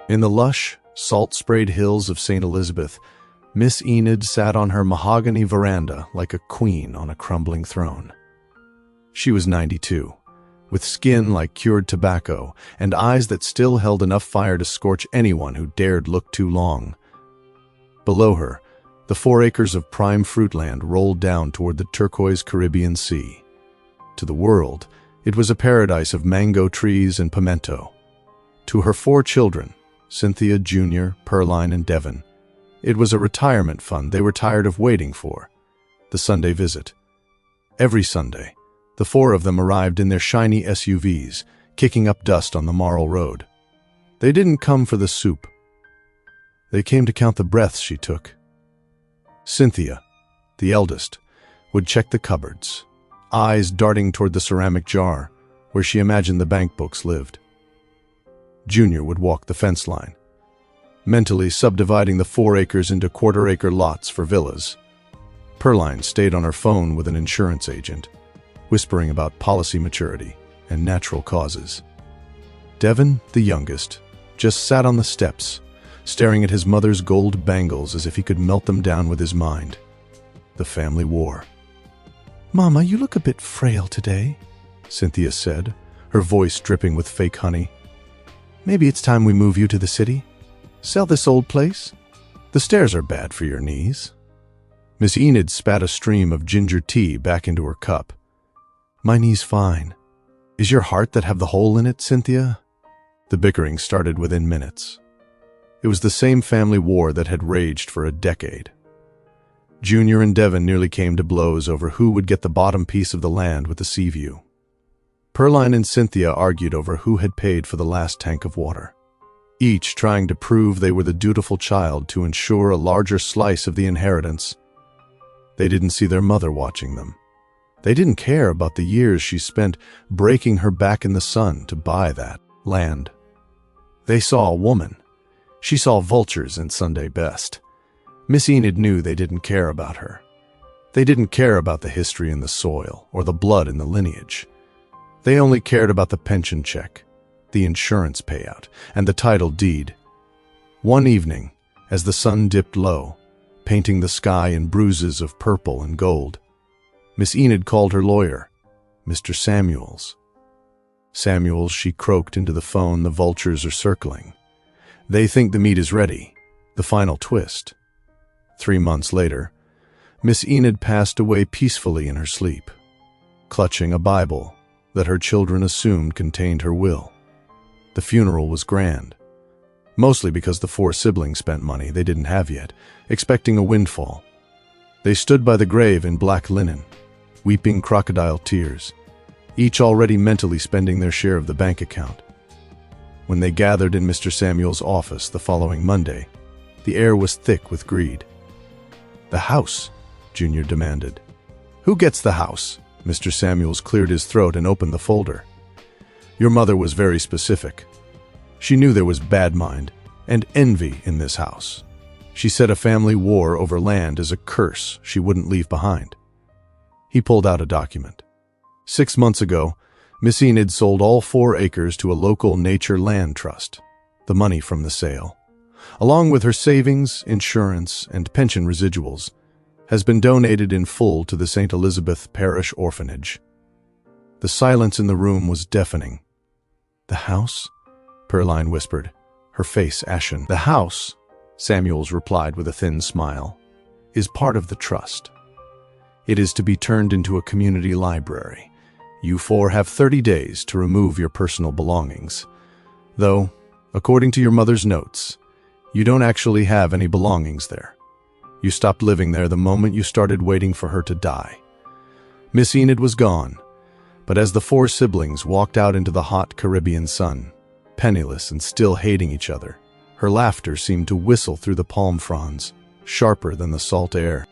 In the lush, salt-sprayed hills of St. Elizabeth, Miss Enid sat on her mahogany veranda like a queen on a crumbling throne. She was 92, with skin like cured tobacco and eyes that still held enough fire to scorch anyone who dared look too long. Below her, the 4 acres of prime fruitland rolled down toward the turquoise Caribbean Sea. To the world, it was a paradise of mango trees and pimento. To her 4 children, Cynthia, Junior, Pearline, and Devon, it was a retirement fund they were tired of waiting for, the Sunday visit. Every Sunday, the 4 of them arrived in their shiny SUVs, kicking up dust on the Marl Road. They didn't come for the soup. They came to count the breaths she took. Cynthia, the eldest, would check the cupboards, eyes darting toward the ceramic jar where she imagined the bank books lived. Junior would walk the fence line, mentally subdividing the 4 acres into quarter-acre lots for villas. Pearline stayed on her phone with an insurance agent, whispering about policy maturity and natural causes. Devon, the youngest, just sat on the steps, staring at his mother's gold bangles as if he could melt them down with his mind. The family war. "Mama, you look a bit frail today," Cynthia said, her voice dripping with fake honey. "Maybe it's time we move you to the city? Sell this old place? The stairs are bad for your knees." Miss Enid spat a stream of ginger tea back into her cup. "My knee's fine. Is your heart that have the hole in it, Cynthia?" The bickering started within minutes. It was the same family war that had raged for a decade. Junior and Devon nearly came to blows over who would get the bottom piece of the land with the sea view. Pearline and Cynthia argued over who had paid for the last tank of water, each trying to prove they were the dutiful child to ensure a larger slice of the inheritance. They didn't see their mother watching them. They didn't care about the years she spent breaking her back in the sun to buy that land. They saw a woman. She saw vultures in Sunday best. Miss Enid knew they didn't care about her. They didn't care about the history in the soil or the blood in the lineage. They only cared about the pension check, the insurance payout, and the title deed. One evening, as the sun dipped low, painting the sky in bruises of purple and gold, Miss Enid called her lawyer, Mr. Samuels. "Samuels," she croaked into the phone, "the vultures are circling. They think the meat is ready, the final twist." 3 months later, Miss Enid passed away peacefully in her sleep, clutching a Bible that her children assumed contained her will. The funeral was grand, mostly because the 4 siblings spent money they didn't have yet, expecting a windfall. They stood by the grave in black linen, weeping crocodile tears, each already mentally spending their share of the bank account. When they gathered in Mr. Samuel's office the following Monday, the air was thick with greed. "The house," Junior demanded. "Who gets the house?" Mr. Samuels cleared his throat and opened the folder. "Your mother was very specific. She knew there was bad mind and envy in this house. She said a family war over land is a curse she wouldn't leave behind." He pulled out a document. 6 months ago, Miss Enid sold all 4 acres to a local nature land trust, the money from the sale, along with her savings, insurance, and pension residuals, has been donated in full to the St. Elizabeth Parish Orphanage. The silence in the room was deafening. "The house?" Pearline whispered, her face ashen. "The house," Samuels replied with a thin smile, "is part of the trust. It is to be turned into a community library. You 4 have 30 days to remove your personal belongings. Though, according to your mother's notes, you don't actually have any belongings there. You stopped living there the moment you started waiting for her to die." Miss Enid was gone, but as the 4 siblings walked out into the hot Caribbean sun, penniless and still hating each other, her laughter seemed to whistle through the palm fronds, sharper than the salt air.